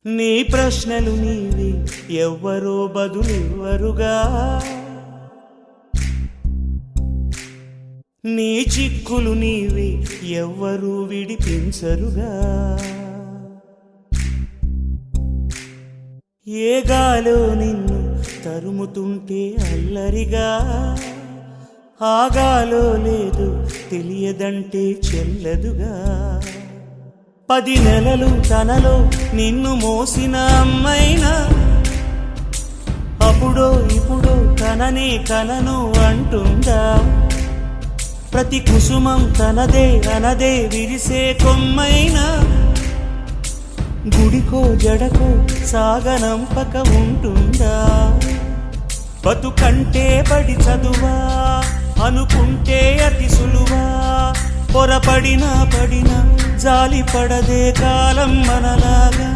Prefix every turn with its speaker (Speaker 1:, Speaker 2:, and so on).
Speaker 1: నీ ప్రశ్నలు నీవి ఎవ్వరో బదులివ్వరుగా, నీ చిక్కులు నీవి ఎవ్వరూ విడిపించరుగా. ఏ గాలో నిన్ను తరుముతుంటే అల్లరిగా, ఆగాలో లేదు తెలియదంటే చెల్లదుగా. 10 నెలలు తనలో నిన్ను మోసిన అమ్మైనా అప్పుడో ఇప్పుడో తననే కనను అంటుందా. ప్రతి కుసుమం తనదే అనదే విరిసే కొమ్మైనా గుడికో జడకో సాగనంపక ఉంటుందా. బతుకంటే పడి చదువా అనుకుంటే అతి సులువా, పొరపడినా పడినా జాలి పడదే కాలం మనలాగా.